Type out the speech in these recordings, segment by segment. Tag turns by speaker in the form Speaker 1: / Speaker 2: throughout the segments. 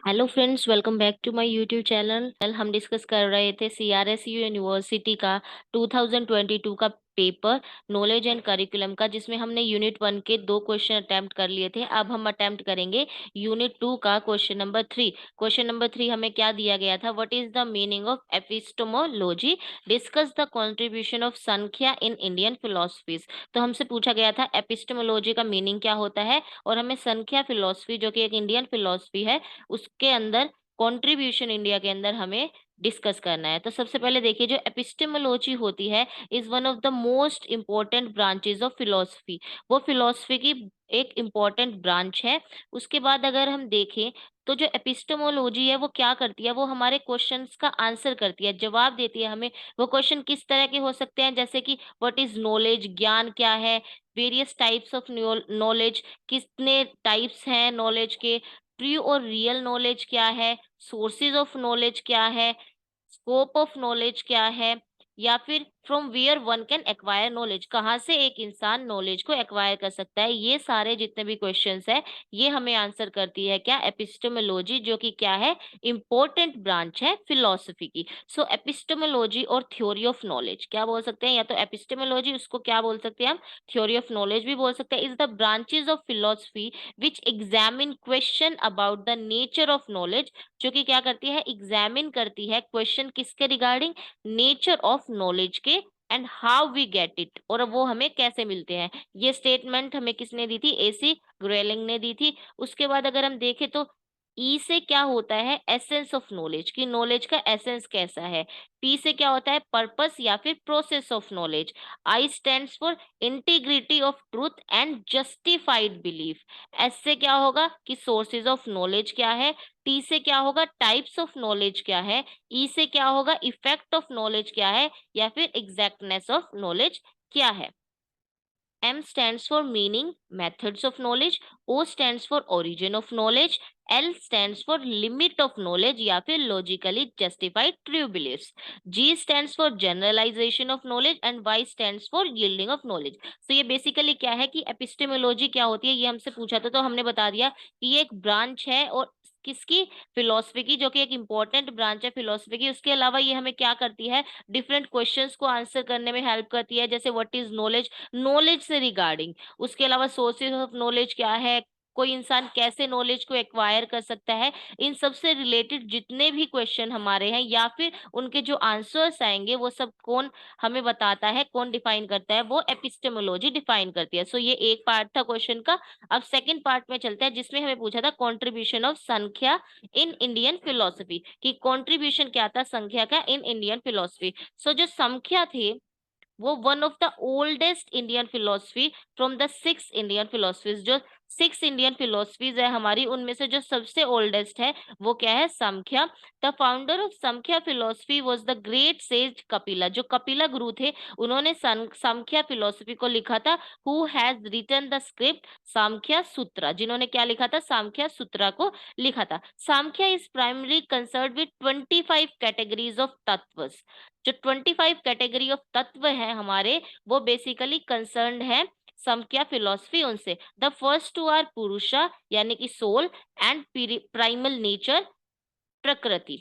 Speaker 1: Hello friends, welcome back to my YouTube channel. हम discuss कर रहे थे सीआरएसयू यूनिवर्सिटी का 2022 का पेपर नॉलेज एंड करिकुलम का, जिसमें हमने यूनिट 1 के 2 क्वेश्चन अटेम्प्ट कर लिए थे। अब हम अटेम्प्ट करेंगे यूनिट 2 का क्वेश्चन नंबर 3। क्वेश्चन नंबर 3 हमें क्या दिया गया था? What is the meaning of epistemology? Discuss the contribution of संख्या इन इंडियन फिलोसफीज। तो हमसे पूछा गया था एपिस्टेमोलॉजी का मीनिंग क्या होता है, और हमें संख्या फिलोसफी, जो कि एक इंडियन फिलोसफी है, उसके अंदर कंट्रीब्यूशन इंडिया के अंदर हमें डिस्कस करना है। तो सबसे पहले देखिए, जो एपिस्टेमोलॉजी होती है is one of the most important branches of philosophy. वो फिलोसफी की एक इम्पॉर्टेंट ब्रांच है। उसके बाद अगर हम देखें तो जो एपिस्टेमोलॉजी है वो क्या करती है, वो हमारे क्वेश्चंस का आंसर करती है, जवाब देती है हमें। वो क्वेश्चन किस तरह के हो सकते हैं, जैसे कि व्हाट इज नॉलेज, ज्ञान क्या है, वेरियस टाइप्स ऑफ नॉलेज, कितने टाइप्स हैं नॉलेज के, ट्रू और रियल नॉलेज क्या है, सोर्सेज ऑफ नॉलेज क्या है, स्कोप ऑफ नॉलेज क्या है, या फिर from where one can acquire knowledge, कहाँ से एक इंसान नॉलेज को एक्वायर कर सकता है। ये सारे जितने भी क्वेश्चंस है, ये हमें आंसर करती है क्या? एपिस्टेमोलॉजी, जो कि क्या है? इंपॉर्टेंट ब्रांच है फिलोसफी की। सो एपिस्टेमोलॉजी और थ्योरी ऑफ नॉलेज क्या बोल सकते हैं? या तो एपिस्टेमोलॉजी, उसको क्या बोल सकते हैं हम? थ्योरी ऑफ नॉलेज भी बोल सकते हैं। Is the branches of philosophy which examine question about the nature of knowledge, जो कि क्या करती है? एग्जामिन करती है क्वेश्चन किसके रिगार्डिंग? नेचर ऑफ नॉलेज के, and how we get it, और वो हमें कैसे मिलते हैं। ये स्टेटमेंट हमें किसने दी थी? एसी ग्रेलिंग ने दी थी। उसके बाद अगर हम देखें तो ई से क्या होता है? एसेंस ऑफ नॉलेज, की नॉलेज का एसेंस कैसा है। पी से क्या होता है? पर्पस या फिर process of knowledge. I stands for integrity of truth and justified belief. S से क्या होगा कि सोर्सेज ऑफ नॉलेज क्या है। टी से क्या होगा? टाइप्स ऑफ नॉलेज क्या है। ई से क्या होगा? इफेक्ट ऑफ नॉलेज क्या है, या फिर एग्जैक्टनेस ऑफ नॉलेज क्या है। M stands for meaning, methods of knowledge, O stands for origin of knowledge, L stands for limit of knowledge या फिर logically justified true beliefs, G stands for generalization of knowledge and Y stands for yielding of knowledge। तो ये basically क्या है कि epistemology क्या होती है, ये हमसे पूछा था तो हमने बता दिया कि ये एक ब्रांच है, और किसकी? फिलोसफी की, जो कि एक इंपॉर्टेंट ब्रांच है फिलोसफी की। उसके अलावा ये हमें क्या करती है? डिफरेंट क्वेश्चंस को आंसर करने में हेल्प करती है, जैसे व्हाट इज नॉलेज, नॉलेज से रिगार्डिंग। उसके अलावा सोर्सेज ऑफ नॉलेज क्या है, कोई इंसान कैसे नॉलेज को एक्वायर कर सकता है। इन सब से रिलेटेड जितने भी क्वेश्चन हमारे हैं, या फिर उनके जो आंसर्स आएंगे, वो सब कौन हमें बताता है, कौन डिफाइन करता है? वो एपिस्टेमोलॉजी डिफाइन करती है। सो ये एक पार्ट था क्वेश्चन का। अब सेकंड पार्ट में चलते हैं, जिसमें हमें पूछा था कॉन्ट्रीब्यूशन ऑफ संख्या इन इंडियन फिलोसफी, कि कॉन्ट्रीब्यूशन क्या था संख्या का इन इंडियन फिलोसफी। सो जो संख्या थे वो one of the oldest Indian philosophy from the 6 Indian philosophies. जो 6 इंडियन फिलोसफीज है हमारी, उनमें से जो सबसे ओल्डेस्ट है वो क्या है? संख्या। द फाउंडर ऑफ संख्या philosophy was the great sage Kapila. जो कपिला गुरु थे, उन्होंने संख्या फिलोसफी को लिखा था। Who has written the script Samkhya Sutra, जिन्होंने क्या लिखा था? सांख्या सूत्रा को लिखा था। Samkhya is primary concern with 25 categories of तत्व्स। जो 25 कैटेगरी ऑफ तत्व हैं हमारे, वो बेसिकली कंसर्न्ड है संख्या फिलोसफी उनसे। द फर्स्ट टू आर पुरुषा, यानी कि सोल, एंड प्राइमल नेचर, प्रकृति।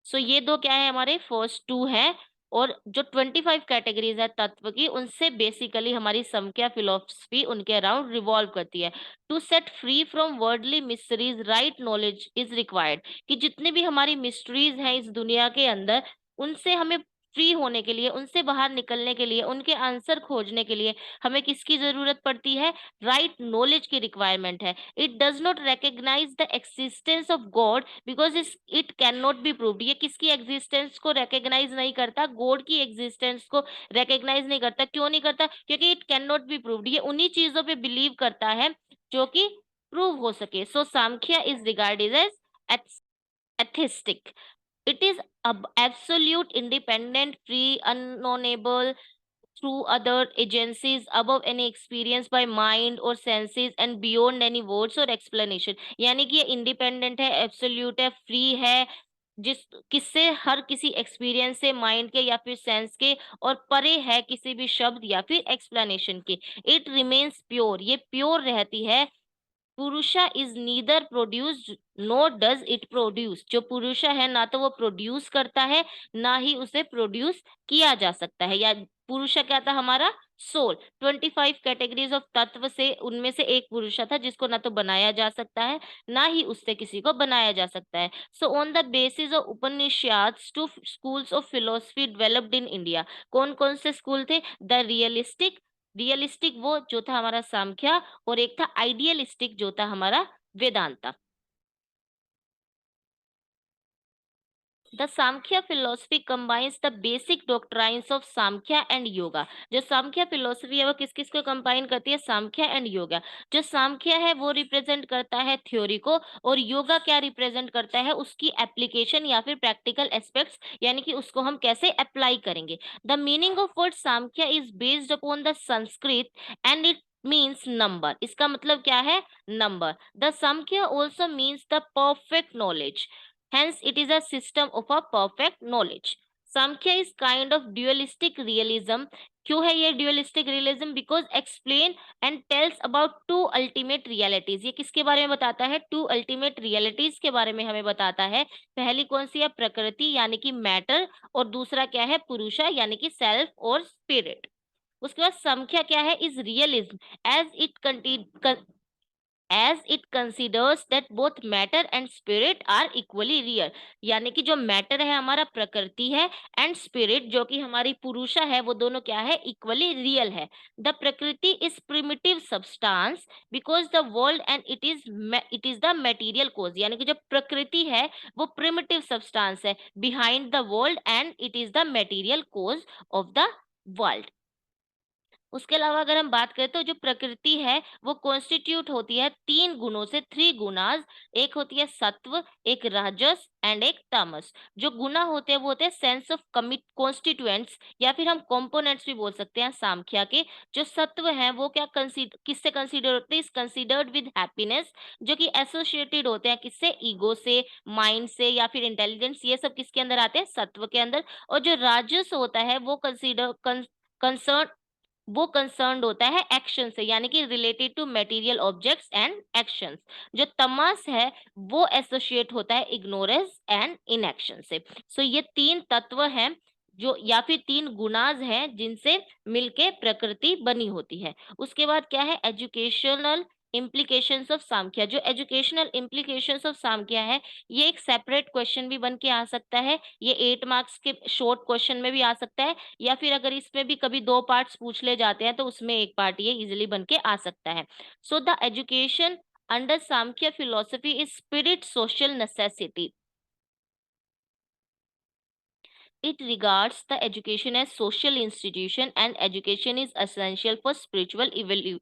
Speaker 1: सो ये दो क्या है? हमारे फर्स्ट टू है। और जो 25 कैटेगरीज है तत्व की, उनसे बेसिकली हमारी संख्या फिलोसफी उनके अराउंड रिवॉल्व करती है। To set free from worldly mysteries right knowledge is required, कि जितनी भी हमारी मिस्ट्रीज हैं इस दुनिया के अंदर, उनसे हमें फ्री होने के लिए, उनसे बाहर निकलने के लिए, उनके आंसर खोजने के लिए हमें किसकी जरूरत पड़ती है? राइट नॉलेज की रिक्वायरमेंट है। It does not recognize the existence of God because it can not be proved. ये किसकी एग्जिस्टेंस को रिकॉग्नाइज नहीं करता? गॉड की एग्जिस्टेंस को रिकॉग्नाइज नहीं करता। क्यों नहीं करता? क्योंकि it can not be proved. ये उन्हीं चीजों पे बिलीव करता है जो कि प्रूव हो सके। So Samkhya is regarded as atheistic. It is absolute, independent, free, unknowable through other agencies, above any experience by mind or senses, and beyond any words or explanation। यानी कि ये इंडिपेंडेंट है, एब्सोल्यूट है, फ्री है, जिस किससे? हर किसी एक्सपीरियंस से, माइंड के या फिर सेंस के, और परे है किसी भी शब्द या फिर एक्सप्लेनेशन के। इट रिमेन्स प्योर, ये प्योर रहती है Purusha is neither produced no does it produce. जो पुरुषा है ना तो वो प्रोड्यूस करता है, ना ही उसे प्रोड्यूस किया जा सकता है। या पुरुषा क्या था हमारा? सोल। 25 कैटेगरीज ऑफ तत्व से उनमें से एक पुरुषा था जिसको ना तो बनाया जा सकता है, ना ही उससे किसी को बनाया जा सकता है। So on the basis of Upanishads two schools of philosophy developed in India. कौन कौन से स्कूल थे? द रियलिस्टिक, रियलिस्टिक वो जो था हमारा सांख्य, और एक था आइडियलिस्टिक जो था हमारा Vedanta. The Samkhya philosophy combines the basic doctrines of Samkhya and yoga. जो सांख्य फिलोसफी है वो किस किस को कंबाइन करती है? सांख्य एंड योगा। जो सांख्य है वो रिप्रेजेंट करता है थ्योरी को, और योगा क्या रिप्रेजेंट करता है? उसकी एप्लीकेशन या फिर प्रैक्टिकल एस्पेक्ट्स, यानी कि उसको हम कैसे अप्लाई करेंगे। The meaning of word Sankhya is based upon the Sanskrit and it means number. इसका मतलब क्या है? Number. The Sankhya also means the perfect knowledge, hence it is a system of a perfect knowledge. Samkhya is kind of dualistic realism. क्यों है ये dualistic realism? Because explain and tells about two ultimate realities. ये किसके बारे में बताता है? two ultimate realities के बारे में हमें बताता है। पहली कौन सी है? प्रकृति यानी कि मैटर, और दूसरा क्या है? पुरुषा यानी कि सेल्फ और स्पिरिट। उसके बाद संख्या क्या है? Is realism as it as it considers that both matter and spirit are equally real। यानी कि जो मैटर है हमारा प्रकृति है, एंड स्पिरिट जो कि हमारी पुरुषा है, वो दोनों क्या है? इक्वली रियल है। The prakriti is primitive substance because the world and it is the material cause. यानी कि जो प्रकृति है वो प्रिमिटिव सब्सटेंस है behind the world, and it is the material cause of the world. उसके अलावा अगर हम बात करें तो जो प्रकृति है वो कॉन्स्टिट्यूट होती है तीन गुणों से, थ्री गुणास। एक होती है सत्व, एक राजस एंड एक तामस। जो गुना होते हैं वो होते हैं सेंस ऑफ कमिट कॉन्स्टिट्यूएंट्स, या फिर हम कंपोनेंट्स भी बोल सकते हैं सांख्या के। जो सत्व है वो क्या किससे कंसीडर होते हैं? इज कंसीडर्ड विद हैप्पीनेस, जो कि एसोसिएटेड होते हैं किससे? ईगो से, माइंड से, या फिर इंटेलिजेंस। ये सब किसके अंदर आते हैं? सत्व के अंदर। और जो राजस होता है वो कंसर्न वो कंसर्न्ड होता है एक्शन से, यानी कि related to material objects and actions. जो तमस है वो एसोसिएट होता है इग्नोरेंस एंड इनएक्शन से। सो ये तीन तत्व हैं जो, या फिर तीन गुणाज हैं जिनसे मिलके प्रकृति बनी होती है। उसके बाद क्या है? Educational implications of Sankhya. जो एजुकेशनल इम्प्लीकेशंस ऑफ सांख्या है ये एक सेपरेट क्वेश्चन भी बन के आ सकता है। ये 8 मार्क्स के शॉर्ट क्वेश्चन में भी आ सकता है, या फिर अगर इसमें भी कभी दो पार्ट्स पूछ ले जाते हैं तो उसमें एक पार्ट ये इजिली बन के आ सकता है। So the education under Sankhya philosophy is spirit social necessity. It regards the education as social institution and education is essential for spiritual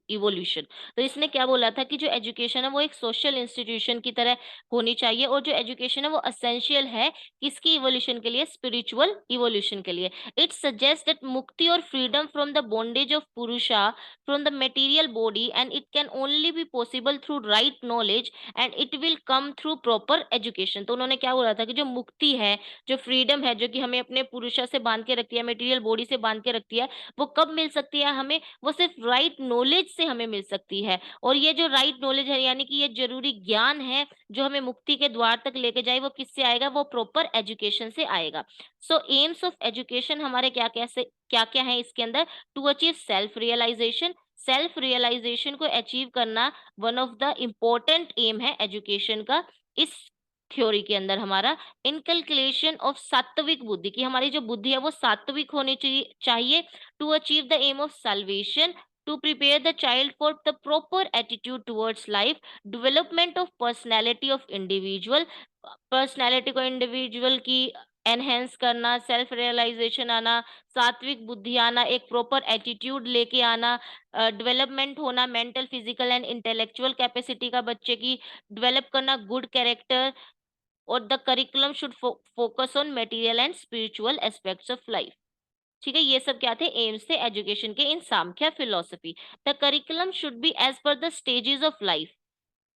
Speaker 1: evolution। तो इसने क्या बोला था कि जो एजुकेशन है वो एक सोशल इंस्टीट्यूशन की तरह होनी चाहिए, और जो एजुकेशन है वो असेंशियल है किसकी इवोल्यूशन के लिए? स्पिरिचुअल इवोल्यूशन के लिए। इट सजेस्ट दैट मुक्ति और freedom from the bondage of purusha from the material body, and it can only be possible through right knowledge and it will come through proper education. तो उन्होंने क्या बोला था कि जो मुक्ति है, जो फ्रीडम है, जो कि हमें अपने पुरुषा से बांध के रखती है, मटेरियल बॉडी से बांध के रखती है, वो कब मिल सकती है हमें? वो सिर्फ राइट नॉलेज से हमें मिल सकती है। और ये जो राइट नॉलेज है, यानी कि ये जरूरी ज्ञान है जो हमें मुक्ति के द्वार तक लेके जाए, वो किससे आएगा? वो प्रॉपर एजुकेशन से आएगा। सो एम्स ऑफ एजुकेशन हमारे क्या कैसे क्या क्या है इसके अंदर? To achieve self realization. Self realization को अचीव करना one of the important aim है एजुकेशन का। इस थ्योरी के अंदर हमारा इनकलकुलेशन ऑफ सात्विक बुद्धि, की हमारी जो बुद्धि है वो सात्विक होनी चाहिए। To achieve the aim of salvation, to prepare the child for the proper attitude towards life, development of personality of individual, personality को इंडिविजुअल की एनहेंस करना, सेल्फ रियलाइजेशन आना, सात्विक बुद्धि आना, एक प्रॉपर एटीट्यूड लेके आना, डेवलपमेंट होना mental, physical and intellectual capacity का बच्चे की, डेवलप करना गुड कैरेक्टर, और the curriculum should focus on material and spiritual aspects of life. ठीक है, ये सब क्या थे? एम्स थे एजुकेशन के in Sankhya philosophy. The curriculum should be as per the stages of life.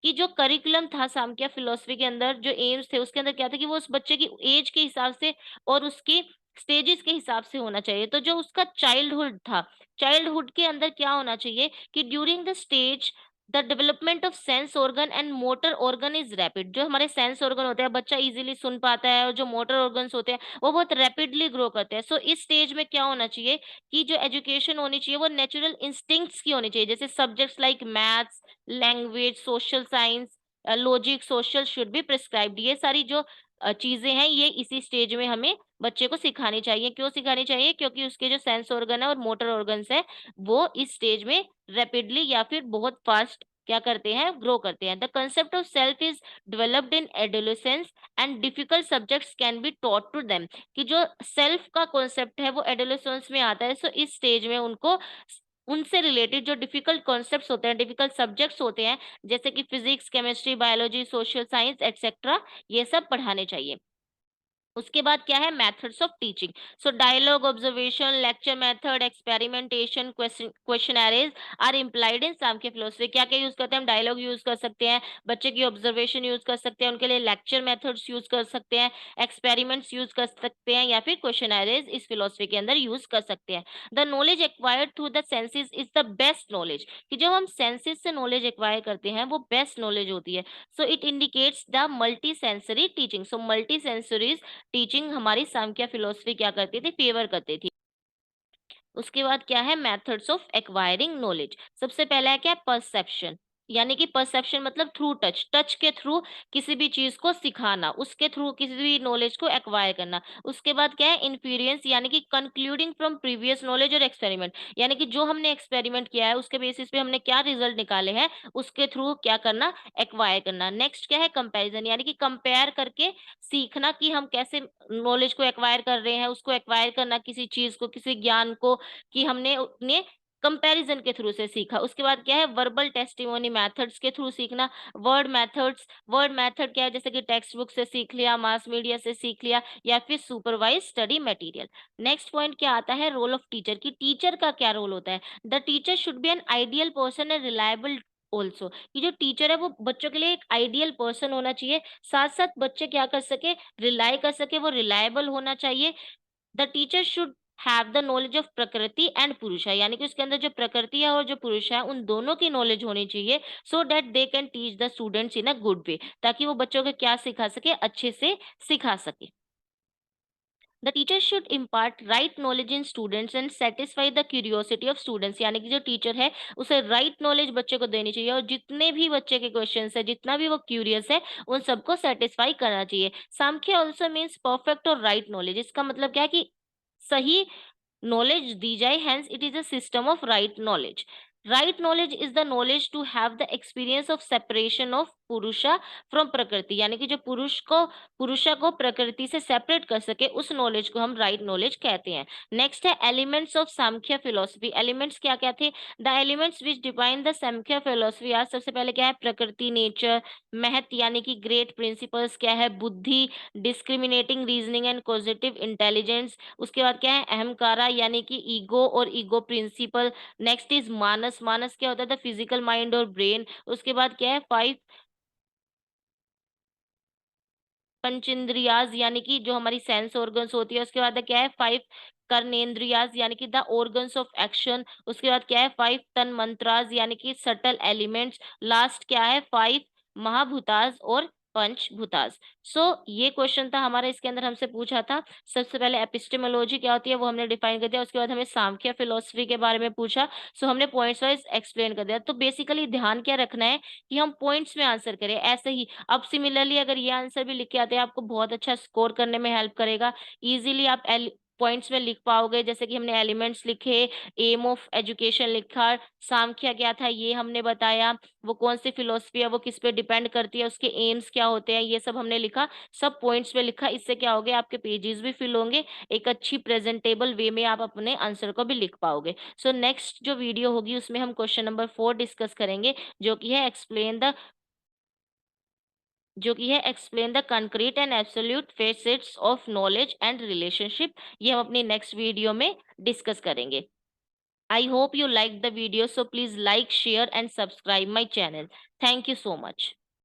Speaker 1: कि जो करिकुलम था सांख्य फिलोसफी के अंदर, जो एम्स थे उसके अंदर क्या था कि वो उस बच्चे की एज के हिसाब से और उसकी स्टेजेस के हिसाब से होना चाहिए। तो जो उसका चाइल्डहुड था, चाइल्डहुड के अंदर क्या होना चाहिए कि during the stage the development of sense organ and motor organ is rapid. जो हमारे सेंस ऑर्गन होते हैं, बच्चा इजीली सुन पाता है, और जो मोटर ऑर्गन्स होते हैं वो बहुत रैपिडली ग्रो करते हैं। सो इस स्टेज में क्या होना चाहिए कि जो एजुकेशन होनी चाहिए वो नेचुरल इंस्टिंक्ट्स की होनी चाहिए, जैसे subjects like maths, language, social science, logic, social should be prescribed. ये सारी जो चीजें हैं ये इसी स्टेज में हमें बच्चे को सिखानी चाहिए। क्यों सिखानी चाहिए? क्योंकि उसके जो सेंस ऑर्गन है और मोटर ऑर्गन्स है वो इस स्टेज में रैपिडली या फिर बहुत फास्ट क्या करते हैं, ग्रो करते हैं। The concept of self is developed in adolescence and difficult subjects can be taught to them. कि जो सेल्फ का कॉन्सेप्ट है वो एडोलेसेंस में आता है। सो इस स्टेज में उनको उनसे रिलेटेड जो डिफिकल्ट कॉन्सेप्ट्स होते हैं, डिफिकल्ट सब्जेक्ट्स होते हैं, जैसे कि physics, chemistry, biology, social science etcetera, ये सब पढ़ाने चाहिए। उसके बाद क्या है, methods of teaching. So dialogue, observation, lecture method, experimentation, questionnaires are implied in साम की फिलोसफी। क्या क्या यूज करते हैं हम? डायलॉग यूज कर सकते हैं, बच्चे की ऑब्जर्वेशन यूज कर सकते हैं, उनके लिए लेक्चर मेथड्स यूज कर सकते हैं, एक्सपेरिमेंट्स यूज कर सकते हैं, या फिर क्वेश्चनरीज इस फिलोसफी के अंदर यूज कर सकते हैं। The knowledge acquired through the senses is the best knowledge. कि जब हम सेंसेस से नॉलेज एक्वायर करते हैं वो बेस्ट नॉलेज होती है। So it indicates the multi sensory teaching. So multi sensories teaching हमारी सांख्य फिलोसफी क्या करती थी, फेवर करती थी। उसके बाद क्या है, मेथड्स ऑफ एक्वायरिंग नॉलेज। सबसे पहला है क्या, परसेप्शन। यानी कि परसेप्शन मतलब थ्रू टच, टच के थ्रू किसी भी चीज को सिखाना, उसके थ्रू किसी भी नॉलेज को एक्वायर करना। उसके बाद क्या है, इन्फीरियंस, यानी कि कंक्लूडिंग फ्रॉम प्रीवियस नॉलेज और एक्सपेरिमेंट। यानी कि जो हमने एक्सपेरिमेंट किया है उसके बेसिस पे हमने क्या रिजल्ट निकाले हैं उसके थ्रू क्या करना, एक्वायर करना। नेक्स्ट क्या है, कंपैरिजन, यानी कि कंपेयर करके सीखना कि हम कैसे नॉलेज को एक्वायर कर रहे हैं, उसको एक्वायर करना किसी चीज को, किसी ज्ञान को, कि हमने अपने कंपैरिजन के थ्रू से सीखा। उसके बाद क्या है, वर्बल टेस्टिमोनी मेथड्स के थ्रू सीखना। वर्ड मेथड्स, वर्ड मेथड क्या है, जैसे कि टेक्स्ट बुक से सीख लिया, मास मीडिया से सीख लिया, या फिर supervise study material. Next point क्या आता है, रोल ऑफ टीचर। की टीचर का क्या रोल होता है। The teacher should be an ideal person and reliable also. कि जो टीचर है वो बच्चों के लिए एक आइडियल पर्सन होना चाहिए, साथ साथ बच्चे क्या कर सके, रिलाई कर सके, वो रिलायबल होना चाहिए। The teacher should have the knowledge of प्रकृति एंड पुरुषा। यानी कि उसके अंदर जो प्रकृति है और जो पुरुष है उन दोनों की नॉलेज होनी चाहिए, so that they can teach the students in a good way. ताकि वो बच्चों को क्या सिखा सके, अच्छे से सिखा सके। The teacher should impart right knowledge in students and satisfy the curiosity of students. यानी कि जो टीचर है उसे राइट नॉलेज बच्चे को देनी चाहिए, और जितने भी बच्चे के क्वेश्चंस है, जितना भी वो क्यूरियस है, उन सबको सेटिस्फाई करना चाहिए। सांख्य ऑल्सो मीन्स परफेक्ट और राइट नॉलेज। इसका मतलब क्या है कि सही knowledge दी जाए, hence it is a system of right knowledge. Right knowledge is the knowledge to have the experience of separation of पुरुषा फ्रॉम प्रकृति। यानी कि जो पुरुषा को प्रकृति से सेपरेट कर सके, उस नॉलेज को हम राइट नॉलेज कहते हैं। नेक्स्ट है elements of Sankhya philosophy. Elements क्या क्या थे, the elements which define the Samkhya philosophy आज सबसे पहले क्या है, प्रकृति, नेचर, महत यानी कि ग्रेट प्रिंसिपल्स, क्या है, बुद्धि, discriminating reasoning and positive intelligence. उसके बाद क्या है, अहंकारा यानी कि ईगो और ईगो प्रिंसिपल। नेक्स्ट इज मानस। मानस क्या होता है, द फिजिकल माइंड और ब्रेन। उसके बाद क्या है, फाइव पंचेंद्रियाज यानी कि जो हमारी सेंस ऑर्गन्स होती है। उसके बाद क्या है, फाइव कर्नेंद्रियाज यानी कि द ऑर्गन्स ऑफ एक्शन। उसके बाद क्या है, फाइव तन मंत्राज यानी कि सटल एलिमेंट्स। लास्ट क्या है, फाइव महाभूताज और पंचभूताज। सो ये क्वेश्चन था हमारा, इसके अंदर हमसे पूछा था सबसे पहले एपिस्टेमोलॉजी क्या होती है वो हमने डिफाइन कर दिया। उसके बाद हमें सांख्य फिलोसफी के बारे में पूछा, सो हमने पॉइंट्स वाइज एक्सप्लेन कर दिया। तो बेसिकली ध्यान क्या रखना है कि हम पॉइंट्स में आंसर करें, ऐसे ही। अब सिमिलरली अगर ये आंसर भी लिख के आते हैं, आपको बहुत अच्छा स्कोर करने में हेल्प करेगा। इजीली आप पॉइंट्स में लिख पाओगे, जैसे कि हमने एलिमेंट्स लिखे, एम ऑफ एजुकेशन लिखा, सांख्य क्या था ये हमने बताया, वो कौन सी फिलोसफी है, वो किस पे डिपेंड करती है, उसके एम्स क्या होते हैं, ये सब हमने लिखा, सब पॉइंट्स में लिखा। इससे क्या होगा, आपके पेजेस भी फिल होंगे, एक अच्छी प्रेजेंटेबल वे में आप अपने आंसर को भी लिख पाओगे। सो नेक्स्ट जो वीडियो होगी उसमें हम क्वेश्चन नंबर 4 डिस्कस करेंगे, जो कि है explain the concrete and absolute facets of knowledge and relationship. ये हम अपनी नेक्स्ट वीडियो में डिस्कस करेंगे। I hope you like the video, so please like, share and subscribe my channel. Thank you so much.